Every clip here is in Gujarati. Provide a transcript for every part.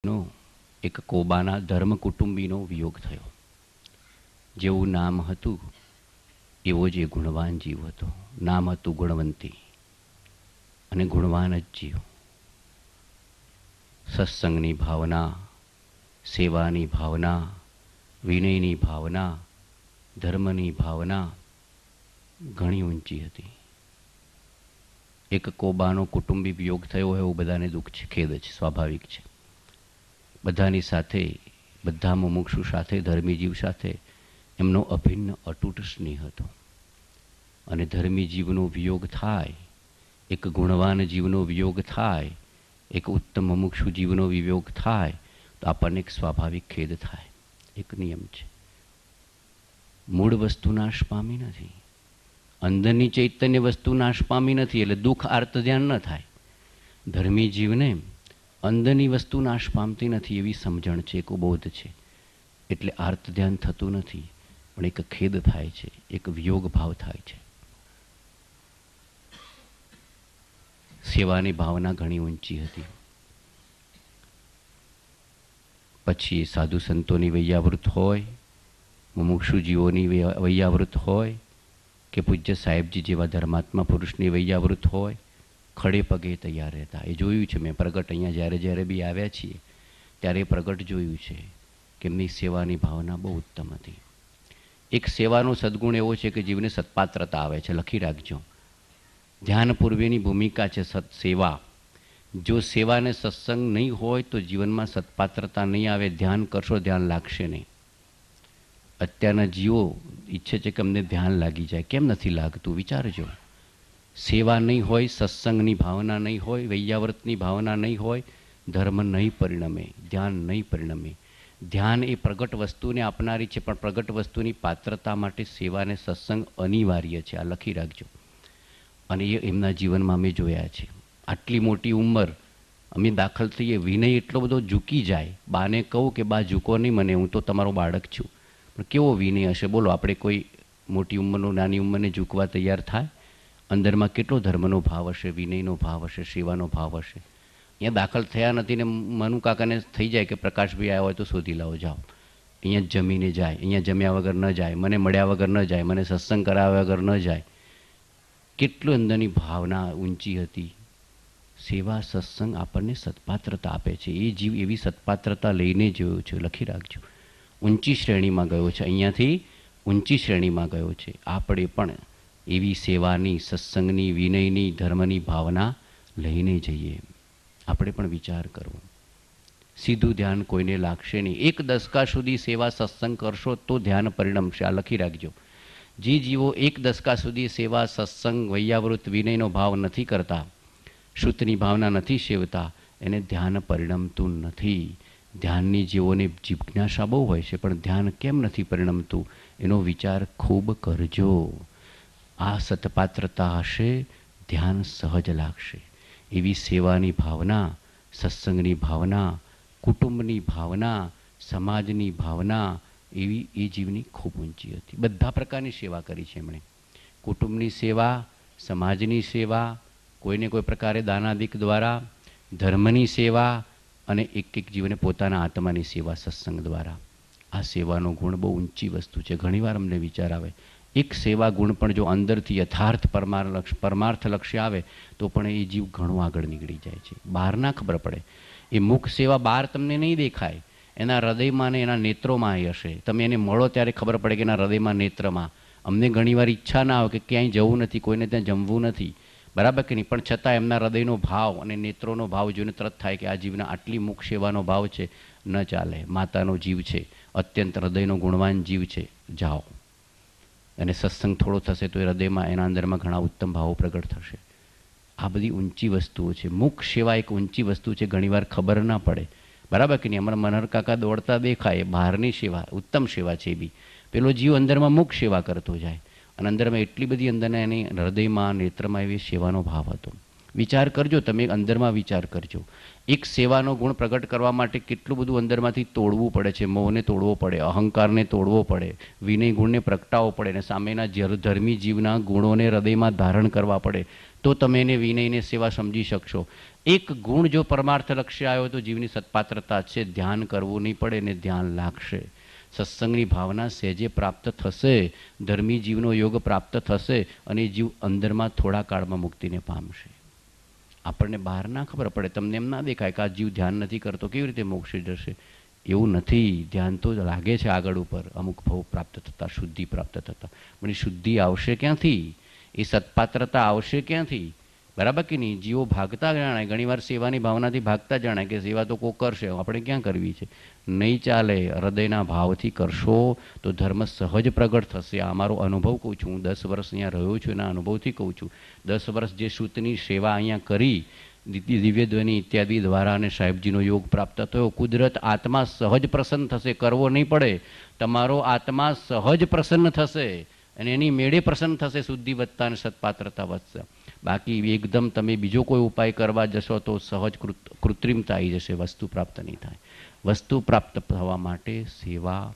નો એક કોબાના ધર્મ કુટુંબીનો વિયોગ થયો. જેવું નામ હતું એવો જ એ ગુણવાન જીવ હતો. નામ હતું ગુણવંતી અને ગુણવાન જ જીવ. સત્સંગની ભાવના, સેવાની ભાવના, વિનયની ભાવના, ધર્મની ભાવના ઘણી ઊંચી હતી. એક કોબાનો કુટુંબી વિયોગ થયો હોય એવું બધાને દુઃખ છે, ખેદ છે, સ્વાભાવિક છે. બધાની સાથે, બધા મુમુક્ષુ સાથે, ધર્મી જીવ સાથે એમનો અભિન્ન અતૂટ સ્નેહ હતો. અને ધર્મી જીવનો વિયોગ થાય, એક ગુણવાન જીવનો વિયોગ થાય, એક ઉત્તમ મુમુક્ષુ જીવનો વિયોગ થાય તો આપણને એક સ્વાભાવિક ખેદ થાય. એક નિયમ છે, મૂળ વસ્તુ નાશ પામી નથી, અંદરની ચૈતન્ય વસ્તુ નાશ પામી નથી, એટલે દુઃખ આર્ત ધ્યાન ન થાય. ધર્મી જીવને અંદરની વસ્તુ નાશ પામતી નથી એવી સમજણ છે, એક બોધ છે, એટલે આર્ત ધ્યાન થતું નથી, પણ એક ખેદ થાય છે, એક વિયોગ ભાવ થાય છે. સેવાની ભાવના ઘણી ઊંચી હતી. પછી સાધુ સંતોની વૈયાવૃત હોય, મુમુક્ષુ જીવોની વૈયાવૃત હોય, કે પૂજ્ય સાહેબજી જેવા ધર્માત્મા પુરુષની વૈયાવૃત હોય, ખડે પગે તૈયાર રહેતા. એ જોયું છે મેં. પ્રગટ અહીંયા જ્યારે જ્યારે બી આવ્યા છીએ ત્યારે પ્રગટ જોયું છે કે એમની સેવાની ભાવના બહુ ઉત્તમ હતી. એક સેવાનો સદગુણ એવો છે કે જીવને સત્પાત્રતા આવે છે. લખી રાખજો, ધ્યાન પૂર્વેની ભૂમિકા છે સત સેવા. જો સેવાને સત્સંગ નહીં હોય તો જીવનમાં સત્પાત્રતા નહીં આવે. ધ્યાન કરશો, ધ્યાન લાગશે નહીં. અત્યારના જીવો ઈચ્છે છે કે અમને ધ્યાન લાગી જાય. કેમ નથી લાગતું વિચારજો. સેવા નહીં હોય, સત્સંગની ભાવના નહીં હોય, વૈયાવૃતની ભાવના નહીં હોય, ધર્મ નહીં પરિણમે, ધ્યાન નહીં પરિણમે. ધ્યાન એ પ્રગટ વસ્તુને આપનારી છે, પણ પ્રગટ વસ્તુની પાત્રતા માટે સેવાને સત્સંગ અનિવાર્ય છે. આ લખી રાખજો. અને એ એમના જીવનમાં અમે જોયા છે. આટલી મોટી ઉંમર અમે દાખલ થઈએ, વિનય એટલો બધો ઝૂકી જાય. બાને કહું કે બા ઝૂકો નહીં મને, હું તો તમારો બાળક છું. પણ કેવો વિનય હશે બોલો. આપણે કોઈ મોટી ઉંમરનો નાની ઉંમરને ઝૂકવા તૈયાર થાય? અંદરમાં કેટલો ધર્મનો ભાવ હશે, વિનયનો ભાવ હશે, સેવાનો ભાવ હશે. અહીંયા દાખલ થયા નથી ને મનુ કાકાને થઈ જાય કે પ્રકાશભાઈ આવ્યા હોય તો શોધી લાવો, જાઓ. અહીંયા જમીને જાય, અહીંયા જમ્યા વગર ન જાય, મને મળ્યા વગર ન જાય, મને સત્સંગ કરાવ્યા વગર ન જાય. કેટલું અંદરની ભાવના ઊંચી હતી. સેવા સત્સંગ આપણને સત્પાત્રતા આપે છે. એ જીવ એવી સત્પાત્રતા લઈને જોયો છે. લખી રાખજો. ઊંચી શ્રેણીમાં ગયો છે, અહીંયાથી ઊંચી શ્રેણીમાં ગયો છે. આપણે પણ એવી સેવાની, સત્સંગની, વિનયની, ધર્મની ભાવના લઈને જઈએ. આપણે પણ વિચાર કરવો. સીધું ધ્યાન કોઈને લાગશે નહીં. એક દશકા સુધી સેવા સત્સંગ કરશો તો ધ્યાન પરિણમશે. આ લખી રાખજો. જે જીવો એક દશકા સુધી સેવા, સત્સંગ, વૈયાવૃત, વિનયનો ભાવ નથી કરતા, શુદ્ધની ભાવના નથી સેવતા, એને ધ્યાન પરિણમતું નથી. ધ્યાનની જીવોને જિજ્ઞાસા બહુ હોય છે, પણ ધ્યાન કેમ નથી પરિણમતું એનો વિચાર ખૂબ કરજો. આ સતપાત્રતા હશે, ધ્યાન સહજ લાગશે. એવી સેવાની ભાવના, સત્સંગની ભાવના, કુટુંબની ભાવના, સમાજની ભાવના એવી એ જીવની ખૂબ ઊંચી હતી. બધા પ્રકારની સેવા કરી છે એમણે. કુટુંબની સેવા, સમાજની સેવા, કોઈને કોઈ પ્રકારે દાનાદિક દ્વારા, ધર્મની સેવા, અને એક એક જીવને પોતાના આત્માની સેવા સત્સંગ દ્વારા. આ સેવાનો ગુણ બહુ ઊંચી વસ્તુ છે. ઘણીવાર અમને વિચાર આવે, એક સેવા ગુણ પણ જો અંદરથી યથાર્થ પરમાર્થલક્ષી આવે તો પણ એ જીવ ઘણો આગળ નીકળી જાય છે. બહાર ના ખબર પડે. એ મુખ સેવા બહાર તમને નહીં દેખાય, એના હૃદયમાં ને એના નેત્રોમાં એ હશે. તમે એને મળો ત્યારે ખબર પડે કે એના હૃદયમાં, નેત્રમાં. અમને ઘણીવાર ઈચ્છા ના આવે કે ક્યાંય જવું નથી, કોઈને ત્યાં જમવું નથી, બરાબર કે નહીં, પણ છતાં એમના હૃદયનો ભાવ અને નેત્રોનો ભાવ જોઈને તરત થાય કે આ જીવના આટલી મુખ સેવાનો ભાવ છે, ન ચાલે. માતાનો જીવ છે, અત્યંત હૃદયનો ગુણવાન જીવ છે, જાઓ. અને સત્સંગ થોડો થશે તો એ હૃદયમાં, એના અંદરમાં ઘણા ઉત્તમ ભાવો પ્રગટ થશે. આ બધી ઊંચી વસ્તુઓ છે. મુખ સેવા એક ઊંચી વસ્તુ છે. ઘણીવાર ખબર ના પડે, બરાબર કે નહીં. અમારા મનહર કાકા દોડતા દેખાય, બહારની સેવા ઉત્તમ સેવા છે. એ બી પેલો જીવ અંદરમાં મુખ સેવા કરતો જાય, અને અંદરમાં એટલી બધી અંદરના એની હૃદયમાં, નેત્રમાં એવી સેવાનો ભાવ હતો. વિચાર કરજો, તમે અંદરમાં વિચાર કરજો. એક સેવાનો ગુણ પ્રગટ કરવા માટે કેટલું બધું અંદરમાંથી તોડવું પડે છે. મોહને તોડવો પડે, અહંકારને તોડવો પડે, વિનય ગુણને પ્રગટાવવો પડે, અને સામેના ધર્મી જીવના ગુણોને હૃદયમાં ધારણ કરવા પડે. તો તમે એને વિનયને સેવા સમજી શકશો. એક ગુણ જો પરમાર્થ લક્ષ્ય આવ્યો તો જીવની સત્પાત્રતા છે. ધ્યાન કરવું નહીં પડે ને ધ્યાન લાગશે. સત્સંગની ભાવના સહેજે પ્રાપ્ત થશે, ધર્મી જીવનો યોગ પ્રાપ્ત થશે અને જીવ અંદરમાં થોડા કાળમાં મુક્તિને પામશે. આપણને બહાર ના ખબર પડે, તમને એમ ના દેખાય કે આ જીવ ધ્યાન નથી કરતો, કેવી રીતે મોક્ષે જશે. એવું નથી. ધ્યાન તો લાગે છે આગળ ઉપર, અમુક ભાવ પ્રાપ્ત થતાં, શુદ્ધિ પ્રાપ્ત થતાં. પણ એ શુદ્ધિ આવશે ક્યાંથી? એ સત્પાત્રતા આવશે ક્યાંથી? બરાબર કે નહીં? જીવો ભાગતા જણાય, ઘણીવાર સેવાની ભાવનાથી ભાગતા જણાય કે સેવા તો કોઈ કરશે, આપણે ક્યાં કરવી છે. નહીં ચાલે. હૃદયના ભાવથી કરશો તો ધર્મ સહજ પ્રગટ થશે. આ મારો અનુભવ કહું છું. હું 10 વર્ષ અહીંયા રહ્યો છું, એના અનુભવથી કહું છું. 10 વર્ષ જે સૂતની સેવા અહીંયા કરી, દિવ્યધ્વનિ ઇત્યાદિ દ્વારા અને સાહેબજીનો યોગ પ્રાપ્ત થયો, કુદરત આત્મા સહજ પ્રસન્ન થશે. કરવો નહીં પડે. તમારો આત્મા સહજ પ્રસન્ન થશે અને એની મેળે પ્રસન્ન થશે. શુદ્ધિ વધતા અને સત્પાત્રતા વધશે. બાકી એકદમ તમે બીજો કોઈ ઉપાય કરવા જશો તો સહજ કૃત્રિમતા આવી જશે, વસ્તુ પ્રાપ્ત નહીં થાય. વસ્તુ પ્રાપ્ત થવા માટે સેવા,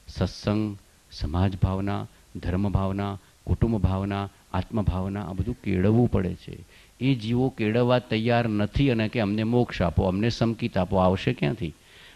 સત્સંગ, સમાજ ભાવના, ધર્મ ભાવના, કુટુંબ ભાવના, આત્મભાવના, આ બધું કેળવવું પડે છે. એ જીવો કેળવવા તૈયાર નથી અને કે અમને મોક્ષ આપો, અમને સંકિત આપો, આવશે ક્યાંથી?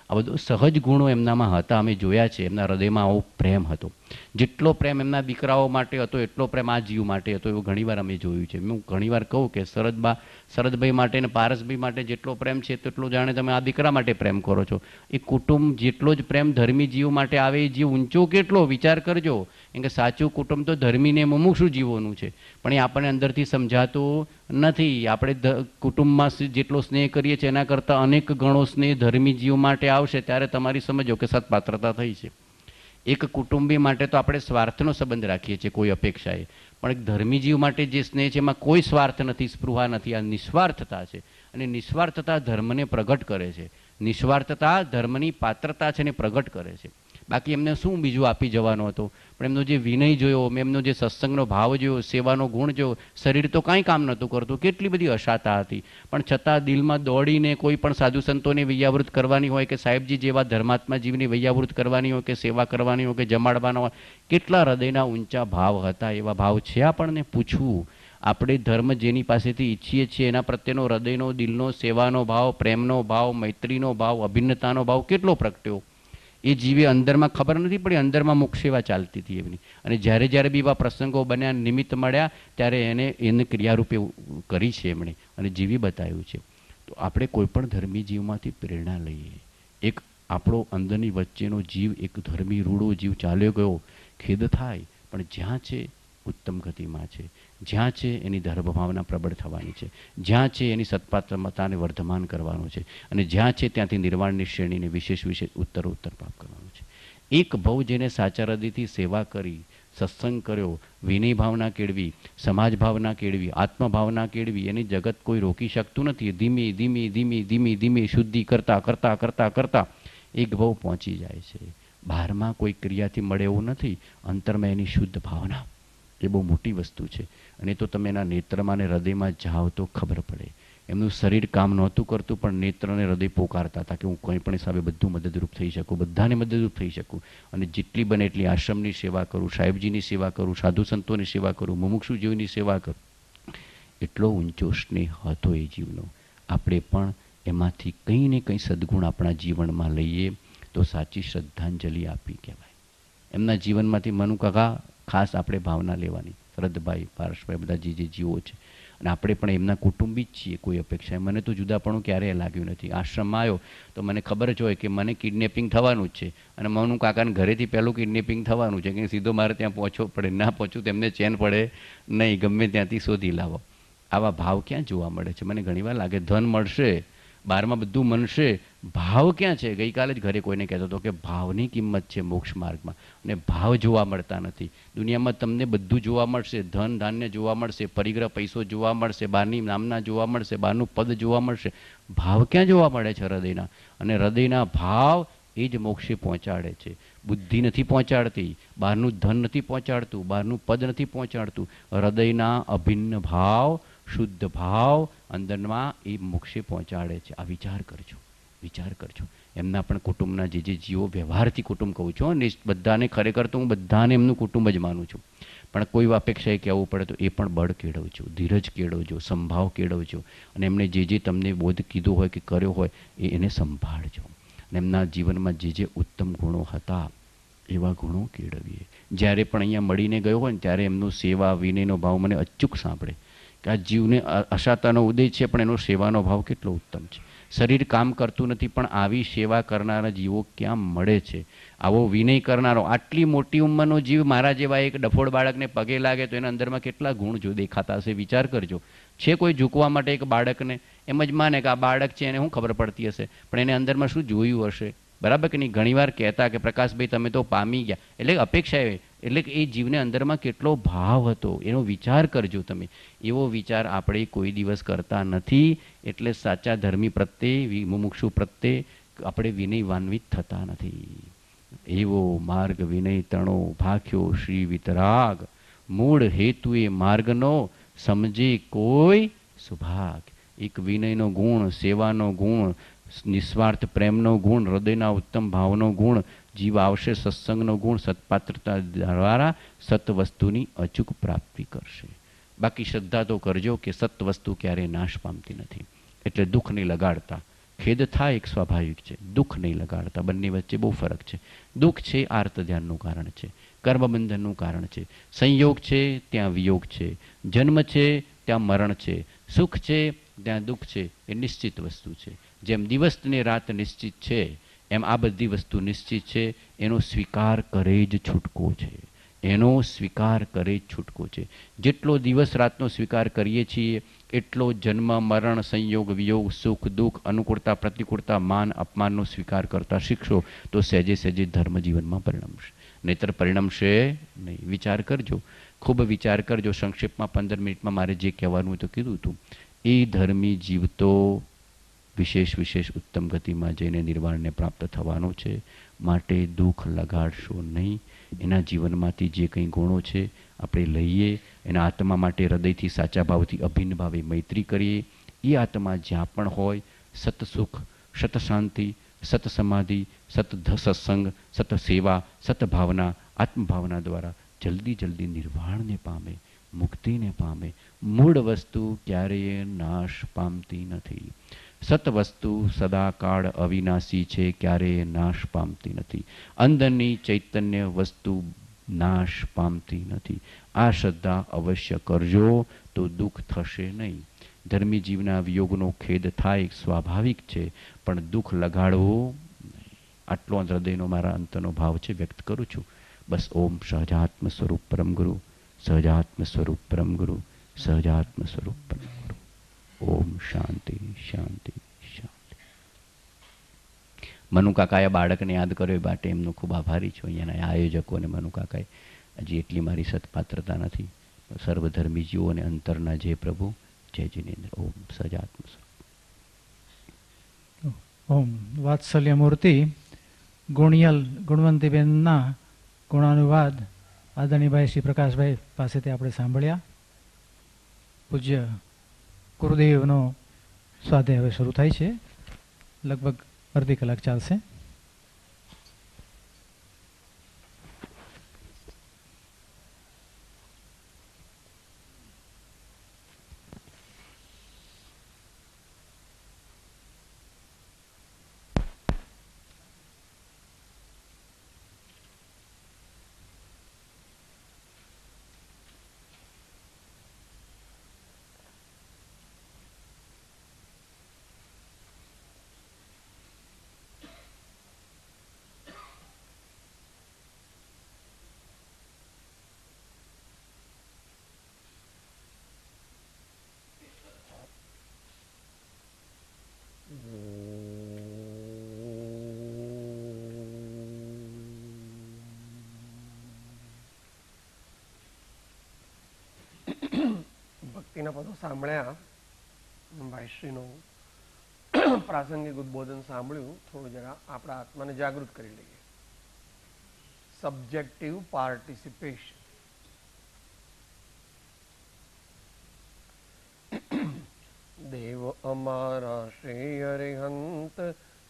આ બધું સહજ ગુણો એમનામાં હતા, અમે જોયા છે. એમના હૃદયમાં આવો પ્રેમ હતો. જેટલો પ્રેમ એમના દીકરાઓ માટે હતો એટલો પ્રેમ આ જીવ માટે હતો. એવું ઘણીવાર અમે જોયું છે. હું ઘણીવાર કહું કે શરદભાઈ માટે અને પારસભાઈ માટે જેટલો પ્રેમ છે તેટલો જાણે તમે આ દીકરા માટે પ્રેમ કરો છો. એ કુટુંબ જેટલો જ પ્રેમ ધર્મી જીવ માટે આવે, એ જીવ ઊંચો કેટલો વિચાર કરજો. કેમ કે સાચું કુટુંબ તો ધર્મીને મુમુક્ષુ જીવોનું છે, પણ એ આપણને અંદરથી સમજાતું નથી. આપણે કુટુંબમાં જેટલો સ્નેહ કરીએ છીએ એના કરતાં અનેક ગણો સ્નેહ ધર્મી જીવ માટે આવશે ત્યારે તમારી સમજો કે સત્પાત્રતા થઈ છે. એક કુટુંબી માટે તો આપણે સ્વાર્થનો સંબંધ રાખીએ છીએ કોઈ અપેક્ષાએ, પણ એક ધર્મી જીવ માટે જે સ્નેહ છે એમાં કોઈ સ્વાર્થ નથી, સ્પૃહા નથી. આ નિસ્વાર્થતા છે અને નિસ્વાર્થતા ધર્મને પ્રગટ કરે છે. નિસ્વાર્થતા ધર્મની પાત્રતા છે ને પ્રગટ કરે છે. બાકી એમને શું બીજું આપી જવાનો હતો? પણ એમનો જે વિનય જોયો, એમનો જે સત્સંગનો ભાવ જોયો, સેવાનો ગુણ જોયો, શરીર તો કાંઈ કામ નહોતું કરતું, કેટલી બધી અશાતા હતી, પણ છતાં દિલમાં દોડીને કોઈ પણ સાધુ સંતોની વૈયાવૃત કરવાની હોય કે સાહેબજી જેવા ધર્માત્મા જીવની વૈયાવૃત કરવાની હોય કે સેવા કરવાની હોય કે જમાડવાના હોય, કેટલા હૃદયના ઊંચા ભાવ હતા. એવા ભાવ છે આપણને પૂછવું. આપણે ધર્મ જેની પાસેથી ઈચ્છીએ છીએ એના પ્રત્યેનો હૃદયનો, દિલનો, સેવાનો ભાવ, પ્રેમનો ભાવ, મૈત્રીનો ભાવ, અભિન્નતાનો ભાવ કેટલો પ્રગટ્યો. એ જીવે અંદરમાં ખબર નથી પડી, અંદરમાં મુખ સેવા ચાલતી હતી એમની. અને જ્યારે જ્યારે બી એવા પ્રસંગો બન્યા, નિમિત્ત મળ્યા, ત્યારે એને ક્રિયારૂપે કરી છે એમણે અને જીવી બતાવ્યું છે. તો આપણે કોઈ પણ ધર્મી જીવમાંથી પ્રેરણા લઈએ. એક આપણો અંદરની વચ્ચેનો જીવ, એક ધર્મી રૂડો જીવ ચાલ્યો ગયો, ખેદ થાય, પણ જ્યાં છે ઉત્તમ ગતિમાં છે, જ્યાં છે એની ધર્મભાવના પ્રબળ થવાની છે, જ્યાં છે એની સત્પાત્રતાને વર્ધમાન કરવાનું છે, અને જ્યાં છે ત્યાંથી નિર્વાણની શ્રેણીને વિશેષ ઉત્તરોત્તર પ્રાપ્ત કરવાનું છે. એક ભવ જેને સાચા હૃદયથી સેવા કરી, સત્સંગ કર્યો, વિનય ભાવના કેળવી, સમાજ ભાવના કેળવી, આત્મભાવના કેળવી, એની જગત કોઈ રોકી શકતું નથી. ધીમે ધીમે ધીમે ધીમે ધીમે શુદ્ધિ કરતાં કરતાં કરતાં કરતાં એક ભવ પહોંચી જાય છે. બહારમાં કોઈ ક્રિયાથી મળે એવું નથી, અંતરમાં એની શુદ્ધ ભાવના એ બહુ મોટી વસ્તુ છે. અને તો તમે એના નેત્રમાં અને હૃદયમાં જાઓ તો ખબર પડે. એમનું શરીર કામ નહોતું કરતું, પણ નેત્ર અને હૃદય પોકારતા હતા કે હું કંઈ પણ હિસાબે બધું મદદરૂપ થઈ શકું, બધાને મદદરૂપ થઈ શકું, અને જેટલી બને એટલી આશ્રમની સેવા કરું, સાહેબજીની સેવા કરું, સાધુ સંતોની સેવા કરું, મુમુક્ષુ જીવની સેવા કરું. એટલો ઊંચો સ્નેહ હતો એ જીવનો. આપણે પણ એમાંથી કંઈ ને કંઈ સદ્ગુણ આપણા જીવનમાં લઈએ તો સાચી શ્રદ્ધાંજલિ આપી કહેવાય. એમના જીવનમાંથી મનુ કાકા ખાસ આપણે ભાવના લેવાની. શરદભાઈ, પારસભાઈ, બધા જે જીવો છે, અને આપણે પણ એમના કુટુંબી જ છીએ. કોઈ અપેક્ષા મને તો જુદાપણું ક્યારેય લાગ્યું નથી. આશ્રમમાં આવ્યો તો મને ખબર જ હોય કે મને કિડનેપિંગ થવાનું જ છે, અને મનુ કાકાને ઘરેથી પહેલું કિડનેપિંગ થવાનું છે કે સીધો મારે ત્યાં પહોંચવો પડે. ના પહોંચું તેમને ચેન પડે નહીં, ગમે ત્યાંથી શોધી લાવો. આવા ભાવ ક્યાં જોવા મળે છે? મને ઘણીવાર લાગે ધન મળશે, બહારમાં બધું મળશે, ભાવ ક્યાં છે? ગઈકાલે જ ઘરે કોઈને કહેતો હતો કે ભાવની કિંમત છે મોક્ષ માર્ગમાં, અને ભાવ જોવા મળતા નથી. દુનિયામાં તમને બધું જોવા મળશે, ધન ધાન્ય જોવા મળશે, પરિગ્રહ પૈસો જોવા મળશે, બહારની નામના જોવા મળશે, બહારનું પદ જોવા મળશે, ભાવ ક્યાં જોવા મળે છે? હૃદયના. અને હૃદયના ભાવ એ જ મોક્ષે પહોંચાડે છે. બુદ્ધિ નથી પહોંચાડતી, બહારનું ધન નથી પહોંચાડતું, બહારનું પદ નથી પહોંચાડતું. હૃદયના અભિન્ન ભાવ, શુદ્ધ ભાવ અંદરમાં એ મોક્ષે પહોંચાડે છે. આ વિચાર કરજો, વિચાર કરજો. એમના પણ કુટુંબના જે જીવો, વ્યવહારથી કુટુંબ કહું છું, અને બધાને ખરેખર તો હું બધાને એમનું કુટુંબ જ માનું છું, પણ કોઈ અપેક્ષાએ કહેવું પડે તો એ પણ બળ કેળવજો, ધીરજ કેળવજો, સંભાવ કેળવજો, અને એમને જે તમને બોધ કીધો હોય કે કર્યો હોય એને સંભાળજો, અને એમના જીવનમાં જે ઉત્તમ ગુણો હતા એવા ગુણો કેળવીએ. જ્યારે પણ અહીંયા મળીને ગયો હોય ને ત્યારે એમનો સેવા વિનયનો ભાવ મને અચૂક સાંભળે કે આ જીવને અશાતાનો ઉદય છે પણ એનો સેવાનો ભાવ કેટલો ઉત્તમ છે. શરીર કામ કરતું નથી પણ આવી સેવા કરનારા જીવો ક્યાં મળે છે. આવો વિનય કરનારો, આટલી મોટી ઉંમરનો જીવ મારા જેવા એક ડફોડ બાળકને પગે લાગે તો એના અંદરમાં કેટલા ગુણ જો દેખાતા હશે, વિચાર કરજો. છે કોઈ ઝૂકવા માટે એક બાળકને એમ જ માને કે આ બાળક છે એને શું ખબર પડતી હશે, પણ એને અંદરમાં શું જોયું હશે, બરાબર કે નહીં? ઘણીવાર કહેતા કે પ્રકાશભાઈ તમે તો પામી ગયા, એટલે અપેક્ષા એ, એટલે કે એ જીવને અંદરમાં કેટલો ભાવ હતો એનો વિચાર કરજો તમે. એવો વિચાર આપણે કોઈ દિવસ કરતા નથી, એટલે સાચા ધર્મી પ્રત્યે, મુમુક્ષુ પ્રત્યે આપણે વિનયવાન્વિત થતા નથી. એવો માર્ગ વિનય તણો ભાખ્યો શ્રી વિતરાગ, મૂળ હેતુ એ માર્ગનો સમજે કોઈ સુભાગ. એક વિનયનો ગુણ, સેવાનો ગુણ, નિસ્વાર્થ પ્રેમનો ગુણ, હૃદયના ઉત્તમ ભાવનો ગુણ, જીવ આવશે સત્સંગનો ગુણ, સત્પાત્રતા દ્વારા સત્વસ્તુની અચૂક પ્રાપ્તિ કરશે. બાકી શ્રદ્ધા તો કરજો કે સત્વસ્તુ ક્યારેય નાશ પામતી નથી, એટલે દુઃખ નહીં લગાડતા. ખેદ થાય એક સ્વાભાવિક છે, દુઃખ નહીં લગાડતા, બંને વચ્ચે બહુ ફરક છે. દુઃખ છે આર્ત ધ્યાનનું કારણ છે, કર્મબંધનનું કારણ છે, સંયોગ છે ત્યાં વિયોગ છે, જન્મ છે ત્યાં મરણ છે, સુખ છે ત્યાં દુઃખ છે, એ નિશ્ચિત વસ્તુ છે. જેમ દિવસ ને રાત નિશ્ચિત છે એમ આ બધી વસ્તુ નિશ્ચિત છે. એનો સ્વીકાર કરે જ છૂટકો છે, એનો સ્વીકાર કરે જ છૂટકો છે. જેટલો દિવસ રાતનો સ્વીકાર કરીએ છીએ એટલો જન્મ મરણ સંયોગ વિયોગ સુખ દુઃખ અનુકૂળતા પ્રતિકૂળતા માન અપમાનનો સ્વીકાર કરતા શીખશો તો સહેજે સહેજે ધર્મ જીવનમાં પરિણમશે, નહીતર પરિણમશે નહીં. વિચાર કરજો, ખૂબ વિચાર કરજો. સંક્ષેપમાં 15 મિનિટમાં મારે જે કહેવાનું તો કીધું હતું. એ ધર્મી જીવતો વિશેષ ઉત્તમ ગતિમાં જઈને નિર્વાણને પ્રાપ્ત થવાનો છે, માટે દુઃખ લગાડશો નહીં. એના જીવનમાંથી જે કંઈ ગુણો છે આપણે લઈએ, એના આત્મા માટે હૃદયથી સાચા ભાવથી અભિન્ન ભાવે મૈત્રી કરીએ. એ આત્મા જ્યાં પણ હોય સતસુખ, સતશાંતિ, સતસમાધિ, સત્સંગ, સતસેવા, સતભાવના, આત્મભાવના દ્વારા જલ્દી નિર્વાણને પામે, મુક્તિને પામે. મૂળ વસ્તુ ક્યારેય નાશ પામતી નથી. સતવસ્તુ સદાકાળ અવિનાશી છે, ક્યારેય નાશ પામતી નથી. અંદરની ચૈતન્ય વસ્તુ નાશ પામતી નથી. આ શ્રદ્ધા અવશ્ય કરજો તો દુઃખ થશે નહીં. ધર્મી જીવના વિયોગનો ખેદ થાય સ્વાભાવિક છે, પણ દુઃખ લગાડવું નહીં. આટલો હૃદયનો મારા અંતનો ભાવ છે, વ્યક્ત કરું છું. બસ ઓમ સહજાત્મ સ્વરૂપ પરમ ગુરુ, સહજાત્મ સ્વરૂપ પરમ ગુરુ, સહજાત્મ સ્વરૂપ પરમ ગુરુ. ઓમ શાંતિ શાંતિ શાંતિ. મનુકાકાએ બાળકને યાદ કર્યો એ માટે એમનો ખૂબ આભારી છું. અહીંયાના આયોજકો અને મનુકાકાએ હજી એટલી મારી સત્પાત્રતા નથી. સર્વધર્મી જીવો અને અંતરના જે પ્રભુ જય જિનેન્દ્ર. ઓમ સહજાત્મ સ્વરૂપ. ઓમ વાત્સલ્ય મૂર્તિ ગુણિયલ ગુણવંતીબેનના ગુણાનુવાદ આદરણીભાઈ શ્રી પ્રકાશભાઈ પાસેથી આપણે સાંભળ્યા. પૂજ્ય ગુરુદેવનો સ્વાધ્યાય હવે શરૂ થાય છે, લગભગ અડધી કલાક ચાલશે. ભક્તિના પદો સાંભળ્યા, ભાઈશ્રીનું પ્રાસંગિક ઉદબોધન સાંભળ્યું. થોડું જરા આપણા આત્માને જાગૃત કરી લઈએ. Subjective participation. દેવ અમારા શ્રી હરિહંત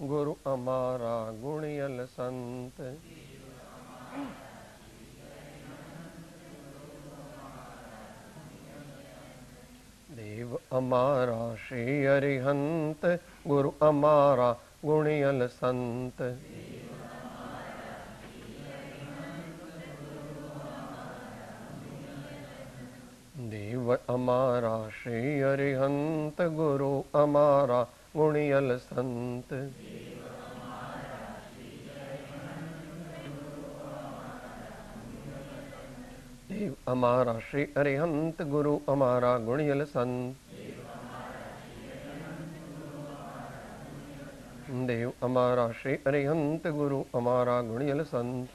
ગુરુ અમારા ગુણિયલ સંત. દેવ અમારા શ્રી અરિહંત ગુરુ અમારા ગુણિયલ સંત. દેવ અમારા શ્રી અરિહંત ગુરુ અમારા ગુણિયલ સંત. દેવ અમારા શ્રી અરિહંત ગુરુ અમારા ગુણિયલ સંત. દેવ અમારા શ્રી અરિહંત ગુરુ અમારા ગુણિયલ સંત.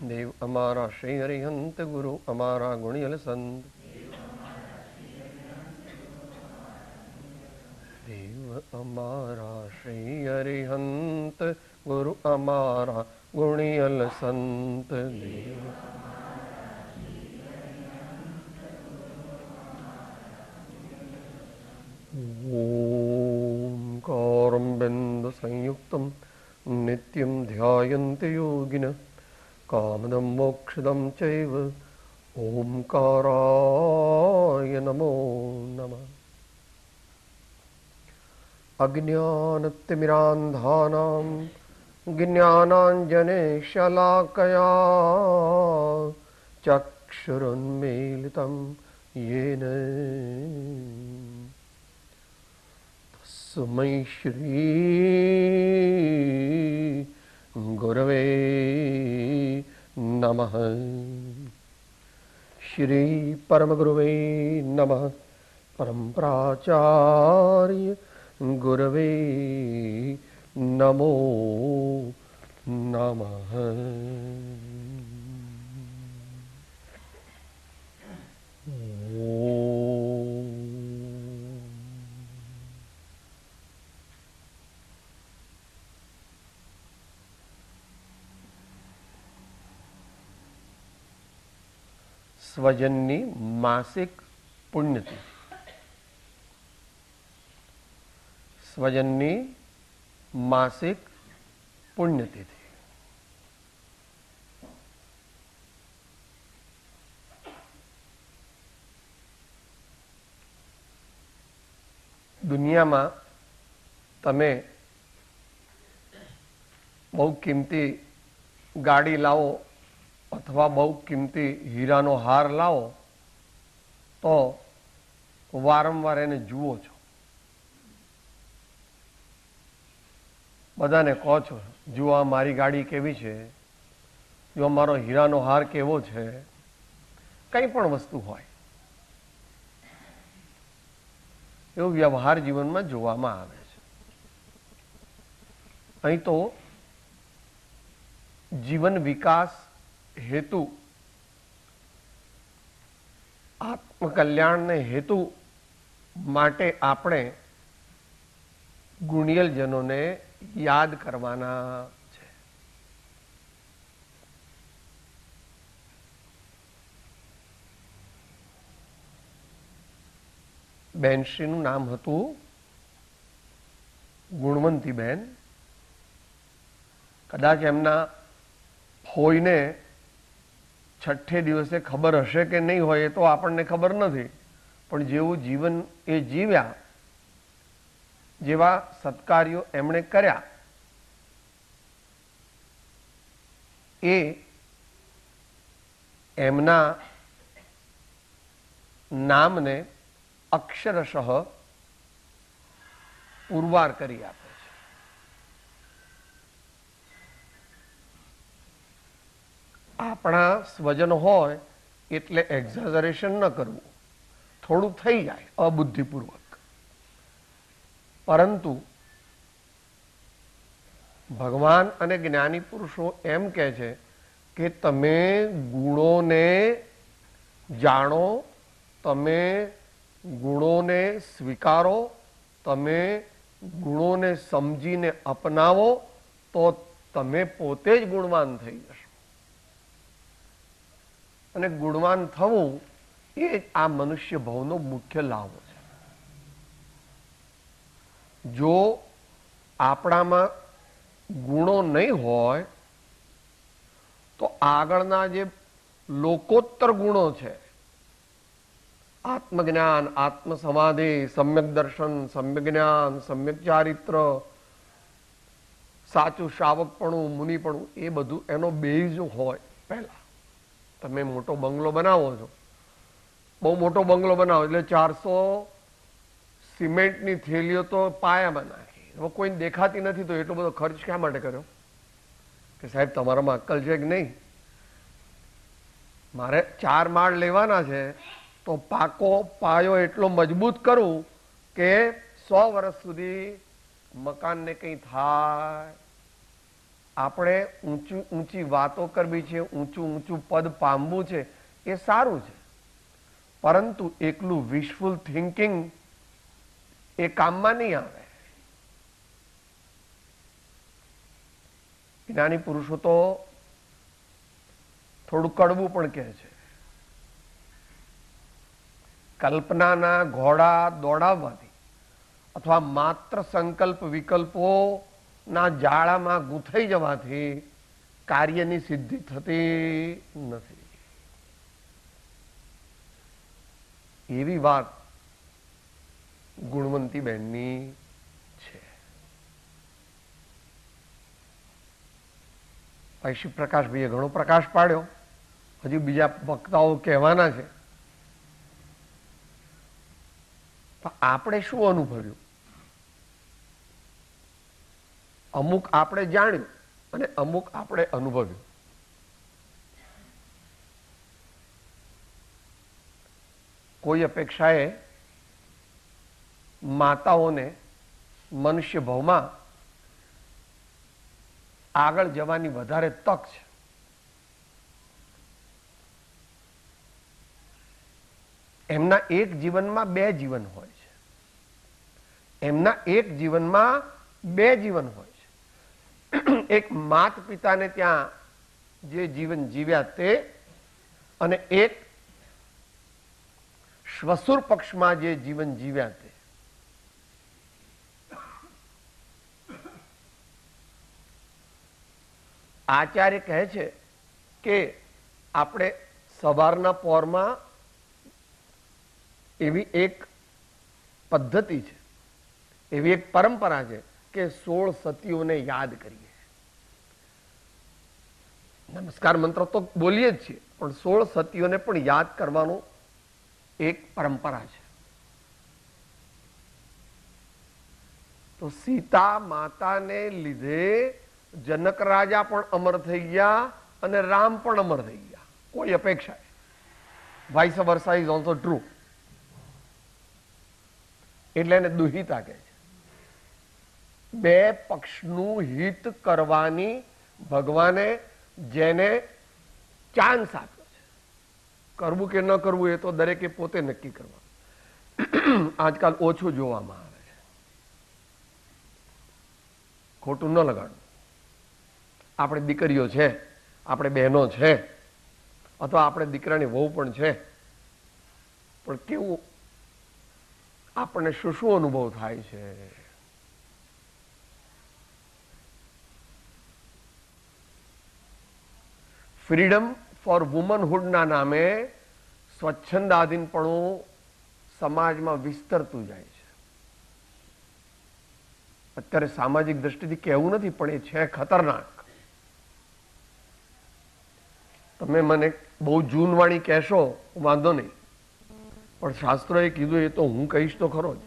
દેવ અમારા શ્રી અરિહંત ગુરુ અમારા ગુણિયલ સંત. દેવ અમારા શ્રી અરિહંત ગુરુ અમારા ગુણિયલ સંત. દેવ ઓમકારં બિંદુ સંયુક્તમ નિત્યમ ધ્યાયન્તિ યોગિનઃ કામદં મોક્ષદં ચૈવ ઓમકારાય નમો નમઃ. અજ્ઞાનતિમિરાંધાનાં જ્ઞાનાંજનેશલાકયા ચક્ષુરુન્મીલિतं येन તસ્मै શ્રી ગુરવે નમઃ. શ્રી પરમગુરવે નમઃ. પરમ પ્રાચાર્ય ગુરવે નમો નમઃ. સ્વજનની માસિક પુણ્યતિથિ. સ્વજનની માસિક પુણ્યતિથિ. દુનિયામાં તમે બહુ કિંમતી ગાડી લાવો અથવા બહુ કિંમતી હીરાનો હાર લાવો તો વારંવાર એને જુઓ છો, બધાને કહો છો જુઓ આ મારી ગાડી કેવી છે, જો મારો હીરાનો હાર કેવો છે. કંઈ પણ વસ્તુ હોય એવું વ્યવહાર જીવનમાં જોવામાં આવે છે. અહીં તો જીવન વિકાસ હેતુ, આત્મકલ્યાણને હેતુ માટે આપણે ગુણિયલજનોને યાદ કરવાના છે. બેનશ્રીનું નામ હતું ગુણવંતીબેન. કદાચ એમના ફોઈને છઠ્ઠે દિવસે ખબર હશે કે નહીં હોય એ તો આપણને ખબર નથી, પણ જેવું જીવન એ જીવ્યા, જેવા સત્કાર્યો એમણે કર્યા, એ એમના નામને અક્ષરશઃ પુરવાર કરી આપે છે. આપણા સ્વજન હોય એટલે એક્ઝેજરેશન ન કરવું, થોડું થઈ જાય અબુદ્ધિપૂર્વક, પરંતુ ભગવાન અને જ્ઞાની પુરુષો એમ કહે છે કે તમે ગુણોને જાણો, તમે ગુણોને સ્વીકારો, તમે ગુણોને સમજીને અપનાવો તો તમે પોતે જ ગુણવાન થઈ જશો. અને ગુણવાન થવું એ જ આ મનુષ્ય ભવનો મુખ્ય લાભ છે. જો આપણામાં ગુણો નહીં હોય તો આગળના જે લોકોત્તર ગુણો છે, આત્મજ્ઞાન, આત્મસમાધિ, સમ્યક દર્શન, સમ્યક જ્ઞાન, સમ્યક ચારિત્ર, સાચું શ્રાવકપણું, મુનિપણું, એ બધું એનો બેઝ હોય. પહેલા તમે મોટો બંગલો બનાવો છો, બહુ મોટો બંગલો બનાવો એટલે 400 સિમેન્ટની થેલીઓ તો પાયામાં નાખી. હવે કોઈને દેખાતી નથી તો એટલો બધો ખર્ચ શા માટે કર્યો? કે સાહેબ તમારામાં અક્કલ છે કે નહીં? મારે 4 માળ લેવાના છે તો પાકો પાયો એટલો મજબૂત કરું કે 100 વર્ષ સુધી મકાનને કંઈ થાય. આપણે ઊંચી વાતો કરવી છે, ઊંચું પદ પામવું છે, એ સારું છે, પરંતુ એકલું વિશફુલ થિંકિંગ એ કામમાં નહીં આવે. જ્ઞાની પુરુષો તો થોડું કડવું પણ કહે છે. કલ્પનાના ઘોડા દોડાવવાથી અથવા માત્ર સંકલ્પ વિકલ્પોના જાળામાં ગૂંથાઈ જવાથી કાર્યની સિદ્ધિ થતી નથી. એવી વાત ગુણવંતી બહેનની છે. ભાઈ શ્રી પ્રકાશભાઈએ ઘણો પ્રકાશ પાડ્યો, હજી બીજા વક્તાઓ કહેવાના છે. આપણે શું અનુભવ્યું? અમુક આપણે જાણ્યું અને અમુક આપણે અનુભવ્યું. કોઈ અપેક્ષાએ માતાઓને મનુષ્ય ભાવમાં આગળ જવાની વધારે તક છે. એમના એક જીવનમાં 2 જીવન હોય છે. એમના એક જીવનમાં 2 જીવન હોય છે. એક માત પિતાને ત્યાં જે જીવન જીવ્યા તે, અને એક શ્વસુર પક્ષમાં જે જીવન જીવ્યા તે. આચાર્ય કહે છે કે આપણે સવારના પોરમાં એવી એક પદ્ધતિ છે, એવી એક પરંપરા છે કે 16 સતીઓને યાદ કરીએ. નમસ્કાર મંત્ર તો બોલીએ જ છીએ, પણ 16 સતીઓને પણ યાદ કરવાનો એક પરંપરા છે. તો સીતા માતાને લીધે જનક રાજા પણ અમર થઈ ગયા અને રામ પણ અમર થઈ ગયા. કોઈ અપેક્ષા vice versa is also true. એટલે એને દુહિતા કહે છે. 2 પક્ષનું હિત કરવાની ભગવાને જેને ચાન્સ આપ્યો છે, કરવું કે ન કરવું એ તો દરેકે પોતે નક્કી કરવાનું. આજકાલ ઓછું જોવામાં આવે છે, ખોટું ન લગાડવું. આપણે દીકરીઓ છે, આપણે બહેનો છે, અથવા આપણે દીકરાની વહુ પણ છે, પણ કેવું આપણને શું અનુભવ થાય છે? ફ્રીડમ ફોર વુમનહુડના નામે સ્વચ્છંદાધીનપણું સમાજમાં વિસ્તરતું જાય છે. અત્યારે સામાજિક દ્રષ્ટિથી કહેવું નથી, પણ એ છે ખતરનાક. તમે મને બહુ જૂનવાણી કહેશો, વાંધો નહીં, પણ શાસ્ત્રોએ કીધું એ તો હું કહીશ તો ખરો જ.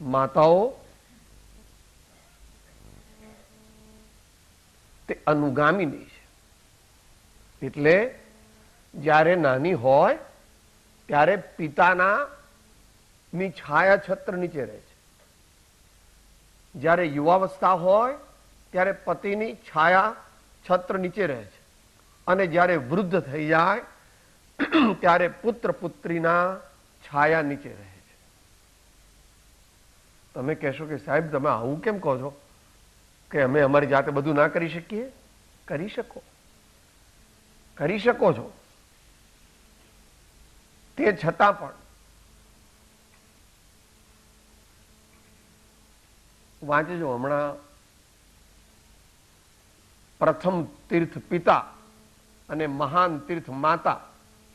માતાઓ તે અનુગામિની છે. એટલે જ્યારે નાની હોય ત્યારે પિતાના ની છાયા છત્ર નીચે રહે છે. જ્યારે યુવાવસ્થા હોય ત્યારે પતિની છાયા છત્ર નીચે રહે છે, અને જ્યારે વૃદ્ધ થઈ જાય ત્યારે પુત્ર પુત્રીના છાયા નીચે રહે છે. તમે કહેશો કે સાહેબ તમે આવું કેમ કહો છો કે અમે અમારી જાતે બધું ના કરી શકીએ? કરી શકો, કરી શકો છો. તે છતાં પણ વાંચજો. હમણાં પ્રથમ તીર્થ પિતા અને મહાન તીર્થ માતા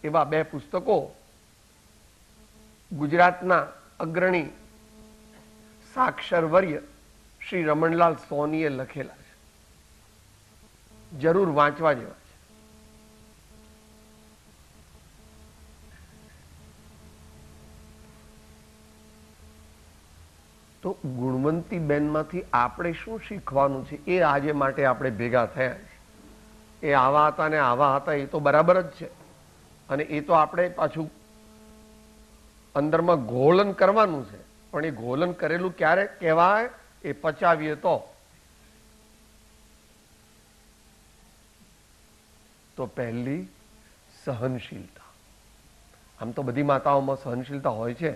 એવા 2 પુસ્તકો ગુજરાતના અગ્રણી સાક્ષરવર્ય શ્રી રમણલાલ સોનીએ લખેલા છે. જરૂર વાંચવા જેવા છે. તો ગુણવંતી બેનમાંથી આપણે શું શીખવાનું છે એ આજે માટે આપણે ભેગા થયા છે. એ આવા હતા ને આવા હતા એ તો બરાબર જ છે, અને એ તો આપણે પાછું અંદરમાં ઘોલન કરવાનું છે. પણ એ ઘોલન કરેલું ક્યારે કહેવાય? એ પચાવીએ તો પહેલી સહનશીલતા. આમ તો બધી માતાઓમાં સહનશીલતા હોય છે,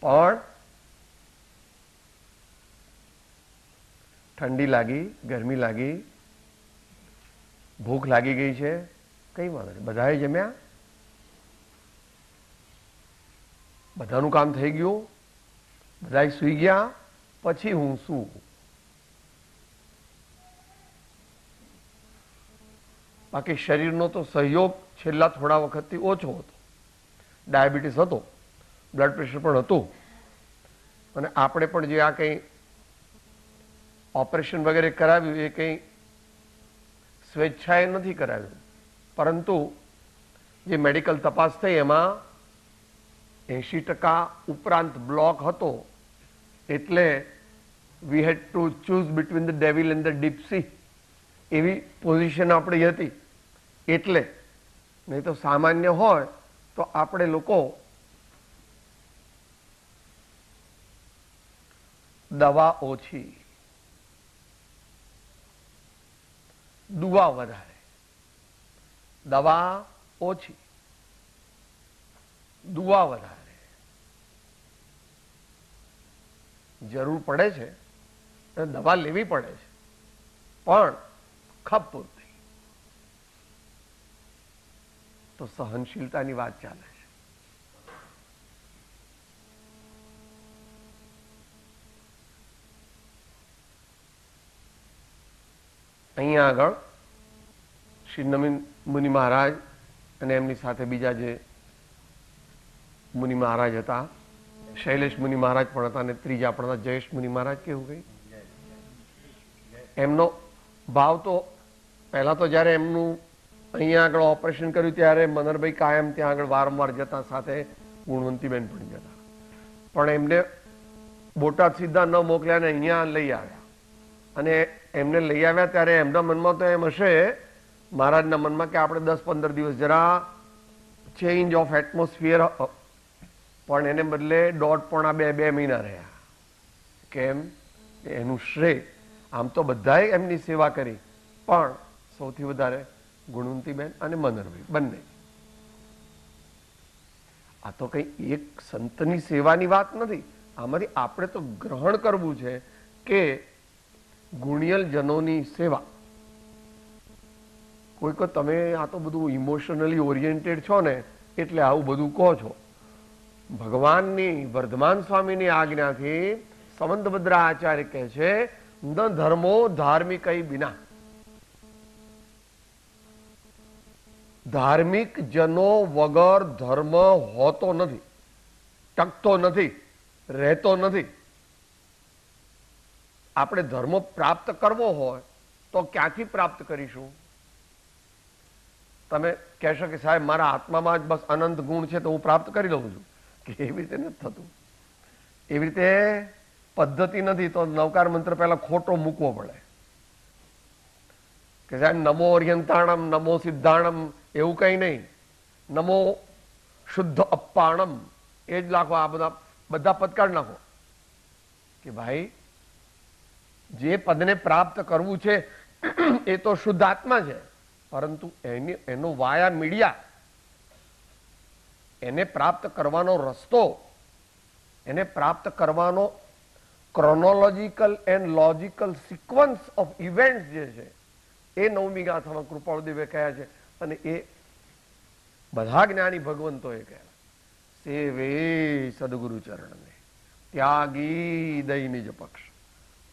પણ ઠંડી લાગી, ગરમી લાગી, ભૂખ લાગી ગઈ છે, કઈ વાંધો નહીં, બધાએ જમ્યા, બધાનું કામ થઈ ગયું, બધા સૂઈ ગયા, પછી હું શું? બાકી શરીરનો તો સહયોગ છેલ્લા થોડા વખતથી ઓછો હતો. ડાયાબિટીસ હતો, બ્લડ પ્રેશર પણ હતું, અને આપણે પણ જે આ કંઈ ઓપરેશન વગેરે કરાવ્યું એ કંઈ સ્વેચ્છાએ નથી કરાવ્યું, પરંતુ જે મેડિકલ તપાસ થઈ એમાં 80% ઉપરાંત બ્લોક હતો. એટલે we had to choose between the devil and the deep sea એવી પોઝિશન આપણી હતી. એટલે નહીં તો સામાન્ય હોય તો આપણે લોકો દવા ઓછી, દુવા વધારે, દવા ઓછી, દુવા વધારે. જરૂર પડે છે દવા લેવી પડે છે, પણ ખપ પૂરતી. તો સહનશીલતાની વાત ચાલે છે. અહીંયા આગળ શ્રી નવીન મુનિ મહારાજ અને એમની સાથે બીજા જે મુનિ મહારાજ હતા, શૈલેષ મુનિ મહારાજ પણ હતા, અને ત્રીજા પણ હતા જયેશ મુનિ મહારાજ. કેવું કઈ એમનો ભાવ તો પહેલા તો જયારે એમનું અહીંયા આગળ ઓપરેશન કર્યું ત્યારે મનરભાઈ કાયમ ત્યાં આગળ વારંવાર જતા, સાથે ગુણવંતીબેન પણ જતા, પણ એમને બોટાદ સીધા ન મોકલ્યા ને અહીંયા લઈ આવ્યા. અને એમને લઈ આવ્યા ત્યારે એમના મનમાં તો એમ હશે, મહારાજના મનમાં, કે આપણે 10-15 દિવસ જરા ચેન્જ ઓફ એટમોસ્ફિયર, પણ એને બદલે 1.5-2 મહિના રહ્યા. કેમ? એનું શ્રેય આમ તો બધાએ એમની સેવા કરી, પણ સૌથી વધારે ગુણવંતીબેન અને મનરભાઈ બંને. આ તો કઈ એક સંતની સેવાની વાત નથી. આમાંથી આપણે તો ગ્રહણ કરવું છે કે ગુણિયલ જનોની સેવા. કોઈક તમે આ તો બધું ઇમોશનલી ઓરિએન્ટેડ છો ને એટલે આવું બધું કહો છો. ભગવાનની વર્ધમાન સ્વામીની આજ્ઞાથી સંબંધભદ્રા આચાર્ય કહે છે, ન ધર્મો ધાર્મિક બિના. ધાર્મિક જનો વગર ધર્મ હોતો નથી, ટકતો નથી, રહેતો નથી. આપણે ધર્મ પ્રાપ્ત કરવો હોય તો ક્યાંથી પ્રાપ્ત કરીશું? તમે કહેશો કે સાહેબ મારા આત્મામાં જ બસ અનંત ગુણ છે તો હું પ્રાપ્ત કરી લઉં છું, કે એવી રીતે નથી થતું. એવી રીતે પદ્ધતિ નથી. તો નવકાર મંત્ર પહેલા ખોટો મૂકવો પડે કે સાહેબ નમો અર્યંતાણમ, નમો સિદ્ધાણમ, એવું કઈ નહીં. નમો શુદ્ધ અપ્પાણમ એ જ લાખો. આ બધા પદ કાઢ નાખો કે ભાઈ જે પદને પ્રાપ્ત કરવું છે એ તો શુદ્ધ આત્મા છે, પરંતુ એનો વાયા મીડિયા, એને પ્રાપ્ત કરવાનો રસ્તો, એને પ્રાપ્ત કરવાનો chronological and logical sequence of events જે છે એ 9મી ગાથામાં કૃપાળુદેવે કહ્યા છે. અને એ બધા જ્ઞાની ભગવંતોએ કહ્યા, સેવે સદગુરુ ચરણને ત્યાગી દઈ નિજ પક્ષ.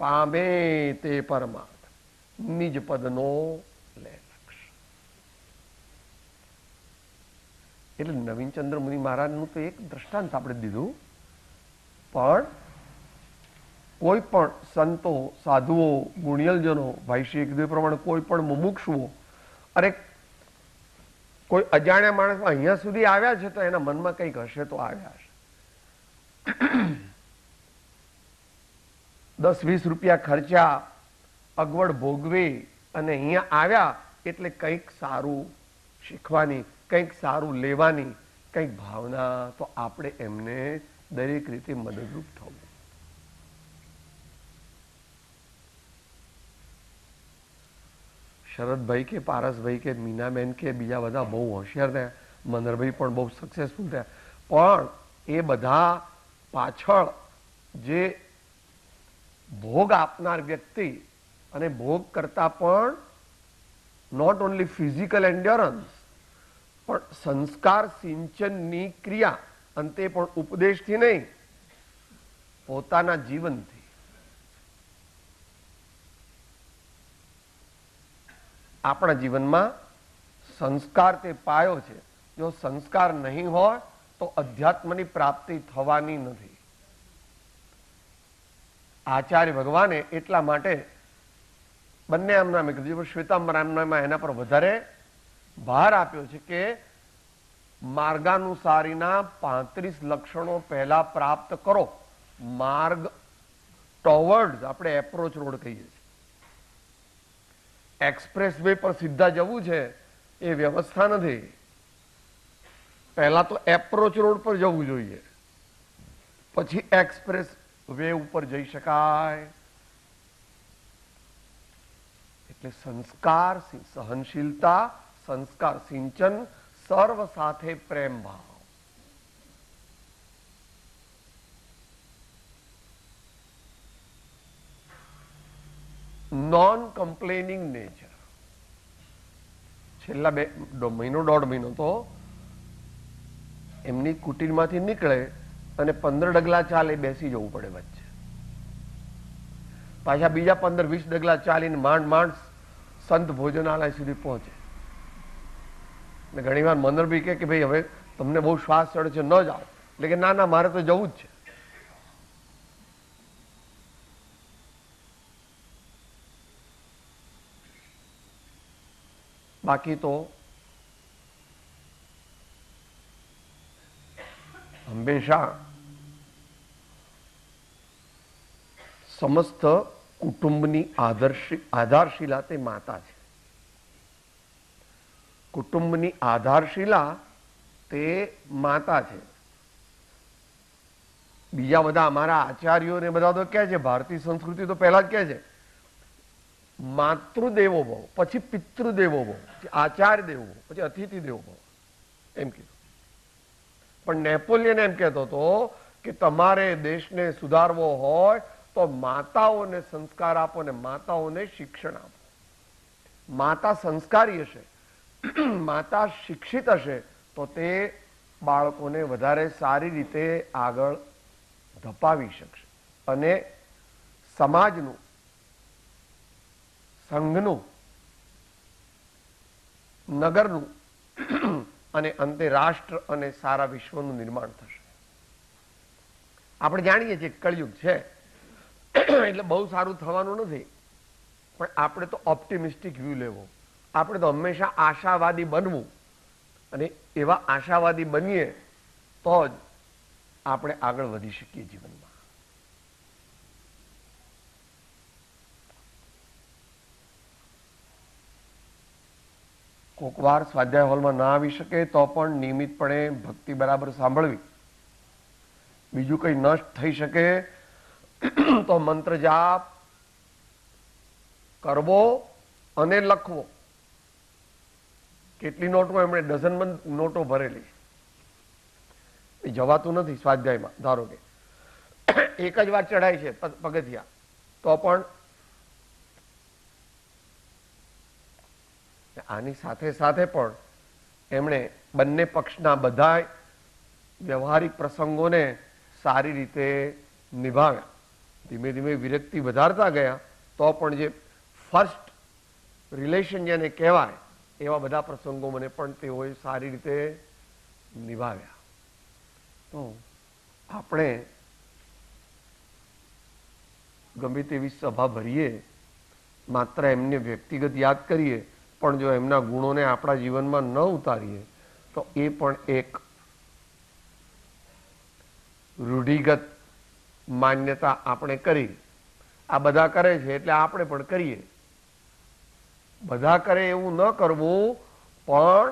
પામે તે પરમાર્થ, નિજ પદનો લે લક્ષ. એટલે નવીનચંદ્ર મુનિ મહારાજનું તો એક દ્રષ્ટાંત આપણે દીધું, પણ કોઈ પણ સંતો, સાધુઓ, ગુણિયલજનો, ભાઈ શ્રી કીધું પ્રમાણે કોઈ પણ મુમુક્ષુઓ, અરે કોઈ અજાણ્યા માણસ અહીંયા સુધી આવ્યા છે તો એના મનમાં કંઈક હશે તો આવ્યા હશે. 10-20 રૂપિયા ખર્ચા, અગવડ ભોગવી અને અહીંયા આવ્યા એટલે કંઈક સારું શીખવાની, કંઈક સારું લેવાની કંઈક ભાવના, તો આપણે એમને દરેક રીતે મદદરૂપ થવું. શરદભાઈ કે પારસભાઈ કે મીનાબેન કે બીજા બધા બહુ હોશિયાર થયા, મનરભાઈ પણ બહુ સક્સેસફુલ થયા, પણ એ બધા પાછળ જે ભોગ આપનાર વ્યક્તિ અને ભોગ કરતા પણ નોટ ઓનલી ફિઝિકલ એન્ડ્યોરન્સ પણ સંસ્કાર સિંચનની ક્રિયા, અંતે પણ ઉપદેશથી નહીં, પોતાના જીવનથી. આપણા જીવનમાં સંસ્કાર તે પાયો છે. જો સંસ્કાર નહીં હોય તો અધ્યાત્મની પ્રાપ્તિ થવાની નથી. આચાર્ય ભગવાને એટલા માટે બંને આમ નામે કીધું, શ્વેતાંબર આમ નામે એના પર વધારે ભાર આપ્યો છે કે માર્ગાનુસારીના 35 લક્ષણો પહેલા પ્રાપ્ત કરો. માર્ગ ટોવર્ડ્સ આપણે એપ્રોચ રોડ કહીએ છીએ. એક્સપ્રેસ વે પર સીધા જવું છે એ વ્યવસ્થા નથી. પહેલા તો એપ્રોચ રોડ પર જવું જોઈએ, પછી એક્સપ્રેસ વે ઉપર જઈ શકાય. એટલે સંસ્કાર, સહનશીલતા, સંસ્કાર સિંચન, સર્વ સાથે પ્રેમ ભાવ. Non complaining nature. છેલ્લા 1.5 મહિનો તો એમની કુટીરમાંથી નીકળે અને 15 ડગલા ચાલે બેસી જવું પડે વચ્ચે, પાછા બીજા 15-20 ડગલા ચાલીને માંડ માંડ સંત ભોજનાલય સુધી પહોંચે. ઘણી વાર મનરભાઈ કે ભાઈ હવે તમને બહુ શ્વાસ ચડે છે, ન જાઓ. એટલે કે ના ના, મારે તો જવું જ છે. બાકી તો હંમેશા સમસ્ત કુટુંબની આધારશિલા તે માતા છે. કુટુંબની આધારશિલા તે માતા છે. બીજા બધા અમારા આચાર્યો ને બધા તો કહે છે, ભારતીય સંસ્કૃતિ તો પહેલા જ કહે છે માતૃદેવો ભવ, પછી પિતૃદેવો ભવ, પછી આચાર્ય દેવો ભવ, પછી અતિથિ દેવો ભવ, એમ કીધું. પણ નેપોલિયન એમ કહેતો હતો કે તમારે દેશને સુધારવો હોય તો માતાઓને સંસ્કાર આપો ને માતાઓને શિક્ષણ આપો. માતા સંસ્કારી હશે, માતા શિક્ષિત હશે તો તે બાળકોને વધારે સારી રીતે આગળ ધપાવી શકશે અને સમાજનું, સંઘનું, નગરનું અને અંતે રાષ્ટ્ર અને સારા વિશ્વનું નિર્માણ થશે. આપણે જાણીએ છીએ કળિયુગ છે એટલે બહુ સારું થવાનું નથી, પણ આપણે તો ઓપ્ટિમિસ્ટિક વ્યૂ લેવો. આપણે તો હંમેશા આશાવાદી બનવું, અને એવા આશાવાદી બનીએ તો જ આપણે આગળ વધી શકીએ જીવનમાં. કોક વાર સ્વાધ્યાય હોલમાં ના આવી શકે તો પણ નિયમિતપણે ભક્તિ બરાબર સાંભળવી. બીજું કંઈ નષ્ટ થઈ શકે તો મંત્ર જાપ કરવો અને લખવો. કેટલી નોટો એમણે ડઝનબંધ નોટો ભરેલી, એ જવાતું નથી સ્વાધ્યાયમાં. ધારો કે એક જ વાર ચઢાય છે પગથિયા, તો પણ આની સાથે સાથે પણ એમણે બંને પક્ષના બધા વ્યવહારિક પ્રસંગોને સારી રીતે નિભાવ્યા. ધીમે ધીમે વિરક્તિ વધારતા ગયા તો પણ જે ફર્સ્ટ રિલેશન જેને કહેવાય એવા બધા પ્રસંગો મને પણ તેઓએ સારી રીતે નિભાવ્યા. તો આપણે ગમે તેવી સભા ભરીએ, માત્ર એમને વ્યક્તિગત યાદ કરીએ, પણ જો એમના ગુણોને આપણા જીવનમાં ન ઉતારીએ તો એ પણ એક રૂઢિગત માન્યતા આપણે કરી. આ બધા કરે છે એટલે આપણે પણ કરીએ. બધા કરે એવું ન કરવું, પણ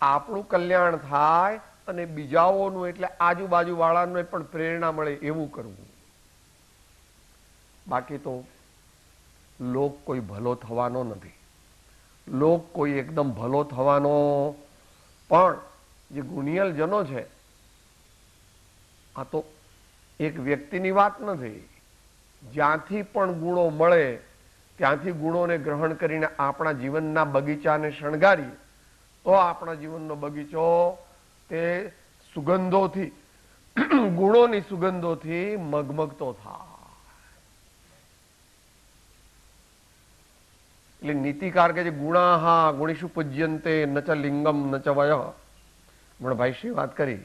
આપણું કલ્યાણ થાય અને બીજાઓનું એટલે આજુબાજુ વાળાને પણ પ્રેરણા મળે એવું કરવું. બાકી તો લોક કોઈ ભલો થવાનો નથી. લોક કોઈ એકદમ ભલો થવાનો પણ જે ગુણિયલ જનો છે, આ તો એક વ્યક્તિની વાત નથી. જ્યાંથી પણ ગુણો મળે ત્યાંથી ગુણોને ગ્રહણ કરીને આપણા જીવનના બગીચાને શણગારીએ તો આપણા જીવનનો બગીચો તે સુગંધોથી, ગુણોની સુગંધોથી મગમગતો થાય. એટલે નીતિકાર કે જે ગુણાહા ગુણીષુ પૂજ્યંતે ન ચ લિંગમ ન ચ વય, હમણાં ભાઈશ્રી વાત કરી.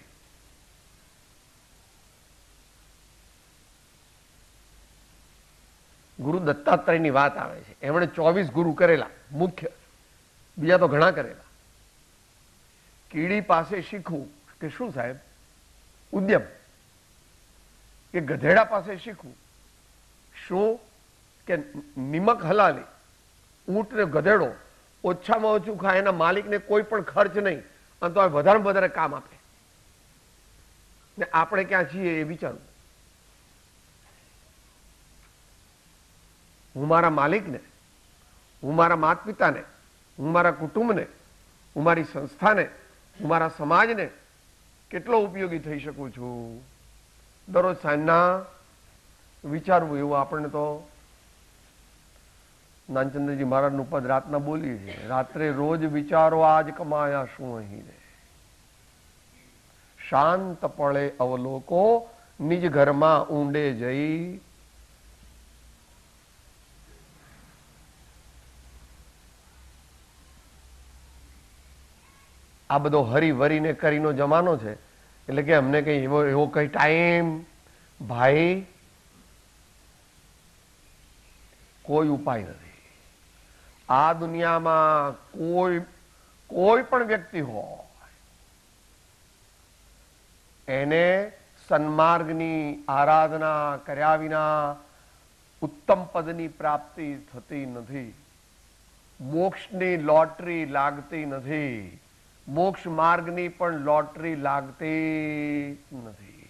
ગુરુ દત્તાત્રેયની વાત આવે છે. એમણે 24 ગુરુ કરેલા મુખ્ય, બીજા તો ઘણા કરેલા. કીડી પાસે શીખવું કે શું સાહેબ? ઉદ્યમ. કે ગધેડા પાસે શીખવું શું? કે નિમક હલાલી. ઊંટ ને ગધેડો ઓછામાં ઓછું ખાય, એના માલિકને કોઈ પણ ખર્ચ નહીં, અને તો વધારે વધારે કામ આપે. ને આપણે ક્યાં છીએ એ વિચારવું. હું મારા માલિકને, હું મારા માતા પિતાને, હું મારા કુટુંબને, હું મારી સંસ્થાને, હું મારા સમાજને કેટલો ઉપયોગી થઈ શકું છું, દરરોજ સાંજના વિચારવું. એવું આપણને તો નાનચંદ્રજી મહારાજનું પદ રાતના બોલીએ છીએ, રાત્રે રોજ વિચારો આજ કમાયા શું અહીં રે, શાંત પડે અવલોકો નિજ ઘરમાં ઊંડે જઈ. આ બધો હરી વરીને કરીનો જમાનો છે, એટલે કે અમને કઈ એવો કઈ ટાઈમ ભાઈ કોઈ ઉપાય નથી. આ દુનિયામાં કોઈ પણ વ્યક્તિ હોય એને સન્માર્ગની આરાધના કર્યા વિના ઉત્તમ પદની પ્રાપ્તિ થતી નથી. મોક્ષની લોટરી લાગતી નથી. મોક્ષ માર્ગની પણ લોટરી લાગતી નથી.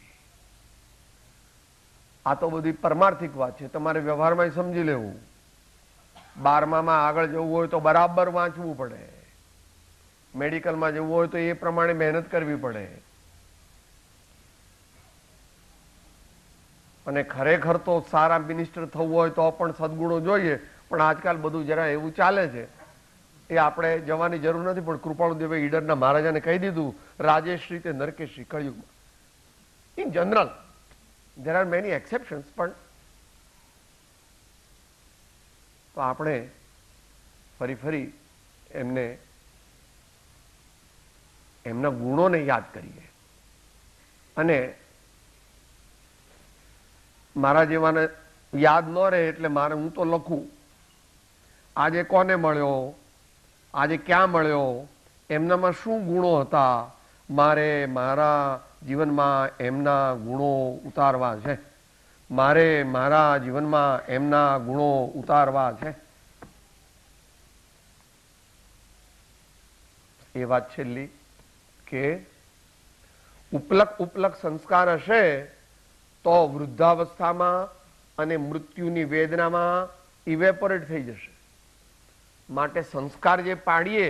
આ તો બધી પરમાર્થિક વાત છે, તમારે વ્યવહારમાં સમજી લેવું. 12માં આગળ જવું હોય તો બરાબર વાંચવું પડે. મેડિકલમાં જવું હોય તો એ પ્રમાણે મહેનત કરવી પડે. અને ખરેખર તો સારા મિનિસ્ટર થવું હોય તો પણ સદગુણો જોઈએ. પણ આજકાલ બધું જરા એવું ચાલે છે, એ આપણે જવાની જરૂર નથી. પણ કૃપાળુદેવે ઈડરના મહારાજાને કહી દીધું, રાજેશ્રી તે નરકેશ્રી કળિયુગમાં. In general there are many exceptions, પણ તો આપણે ફરી એમને એમના ગુણોને યાદ કરીએ. અને મારા જેવાને યાદ ન રહે એટલે મારે હું તો લખું, આજે કોને મળ્યો, આજે ક્યાં મળ્યો, એમનામાં શું ગુણો હતા, મારે મારા જીવનમાં એમના ગુણો ઉતારવા છે. મારે મારા જીવનમાં એમના ગુણો ઉતારવા છે. એ વાત છેલ્લી કે ઉપલક સંસ્કાર હશે તો વૃદ્ધાવસ્થામાં અને મૃત્યુની વેદનામાં ઇવેપોરેટ થઈ જશે. માટે સંસ્કાર જે પાડીએ,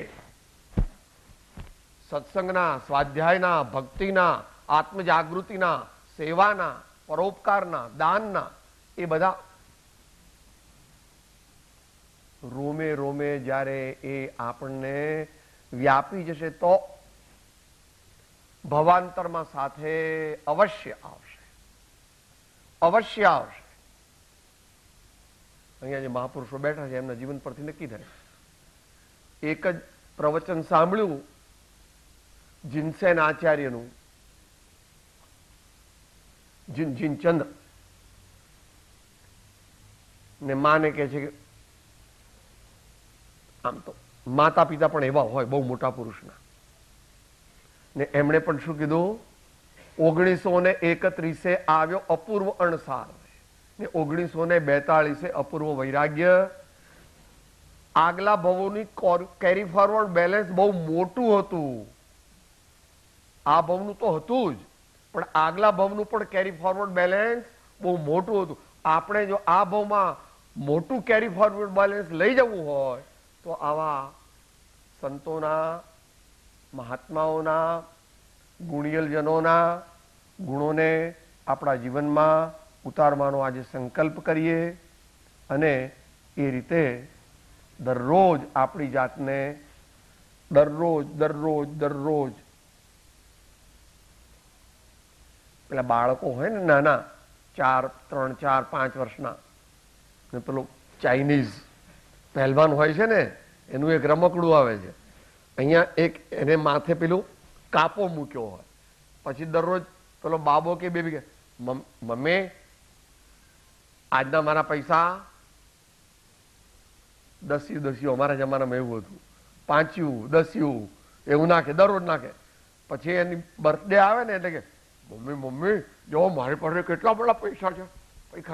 સત્સંગના, સ્વાધ્યાયના, ભક્તિના, આત્મજાગૃતિના, સેવાના, પરોપકારના, દાનના, એ બધા રોમે રોમે જ્યારે એ આપણને વ્યાપી જશે તો ભવાંતરમાં સાથે અવશ્ય આવશે. અવશ્ય આવશે. અહીંયા જે મહાપુરુષો બેઠા છે એમના જીવન પરથી નક્કી થાય. એક જ પ્રવચન સાંભળ્યું જીનસેન આચાર્યનું, જીનચંદ્ર ને માને કહે છે કે આમ તો માતા પિતા પણ એવા હોય બહુ મોટા પુરુષના, ને એમણે પણ શું કીધું, 1931 આવ્યો અપૂર્વ અણસાર ને 1942 અપૂર્વ વૈરાગ્ય. આગલા ભવોની કેરી ફોરવર્ડ બેલેન્સ બહુ મોટું હતું. આ ભવનું તો હતું જ, પણ આગલા ભવનું પણ કેરી ફોરવર્ડ બેલેન્સ બહુ મોટું હતું. આપણે જો આ ભવમાં મોટું કેરી ફોરવર્ડ બેલેન્સ લઈ જવું હોય તો આવા સંતોના, મહાત્માઓના, ગુણિયલજનોના ગુણોને આપણા જીવનમાં ઉતારવાનો આજે સંકલ્પ કરીએ અને એ રીતે દરરોજ આપણી જાતને દરરોજ પેલા બાળકો હોય ને નાના 3, 4, 5 વર્ષના, ને પેલું ચાઇનીઝ પહેલવાન હોય છે ને એનું એક રમકડું આવે છે, અહીંયા એક એને માથે પેલું કાપો મૂક્યો હોય, પછી દરરોજ પેલો બાબો કે બેબી કે મમ્મી આજના મારા પૈસા 10 અમારા જમાનામાં એવું હતું, 5 10 એવું નાખે, દરરોજ નાખે. પછી એની બર્થડે આવે ને એટલે કે મમ્મી જો મારી પાસે કેટલા બધા પૈસા છે, પછી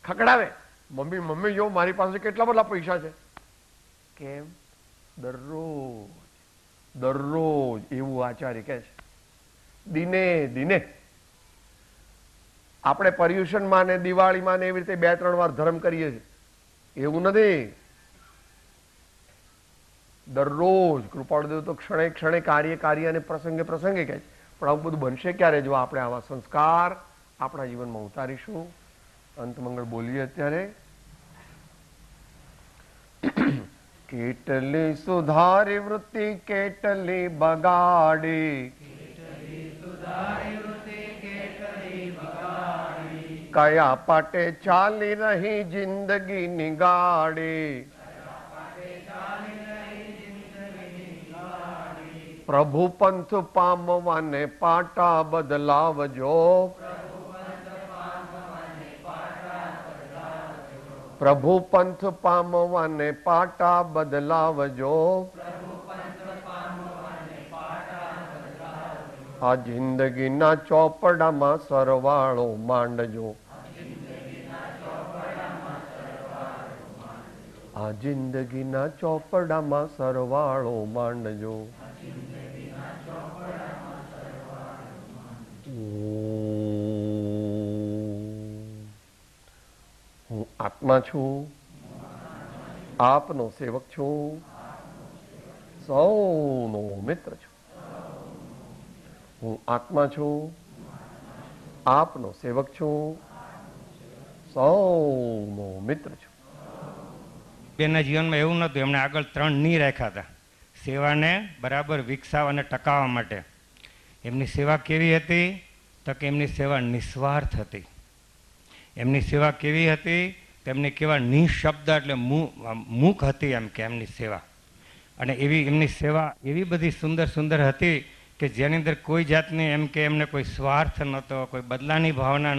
ખકડાવે મમ્મી જો મારી પાસે કેટલા બધા પૈસા છે. કેમ? દરરોજ એવું આચાર્ય કહે છે. દિને આપણે પર્યુષણમાં ને દિવાળીમાં ને એવી રીતે 2-3 વાર ધર્મ કરીએ છીએ, એવું નથી. દરરોજ કૃપાળુદેવ તો ક્ષણે કાર્ય અને પ્રસંગે કહે છે. પણ આવું બધું બનશે ક્યારે? જો આપણે આવા સંસ્કાર આપણા જીવનમાં ઉતારીશું. અંત મંગળ બોલીએ અત્યારે. કેટલી સુધારી વૃત્તિ કેટલી બગાડી, કયા પાટે ચાલી રહી જિંદગી ની ગાડી, પ્રભુ પંથ પામવાને પાટા બદલાવજો, પ્રભુ પંથ પામવાને પાટા બદલાવજો, આ જિંદગીના ચોપડામાં સરવાળો માંડજો, આ જિંદગીના ચોપડામાં સરવાળો માંડજો. હું આત્મા છું, આપનો સેવક છું, સૌનો મિત્ર છું. હું આત્મા છું, આપનો સેવક છું, સૌનો મિત્ર છું. બેના જીવનમાં એવું નહોતું, એમણે આગળ 3 ની રાખ્યા હતા સેવાને બરાબર વિકસાવવા અને ટકાવવા માટે. એમની સેવા કેવી હતી? તો કે એમની સેવા નિસ્વાર્થ હતી. એમની સેવા કેવી હતી? તેમની કેવા નિશબ્દ એટલે મુખ હતી એમ કે એમની સેવા. અને એવી એમની સેવા એવી બધી સુંદર હતી કે જેની અંદર કોઈ જાતની એમ કે એમને કોઈ સ્વાર્થ નહોતો, કોઈ બદલાની ભાવના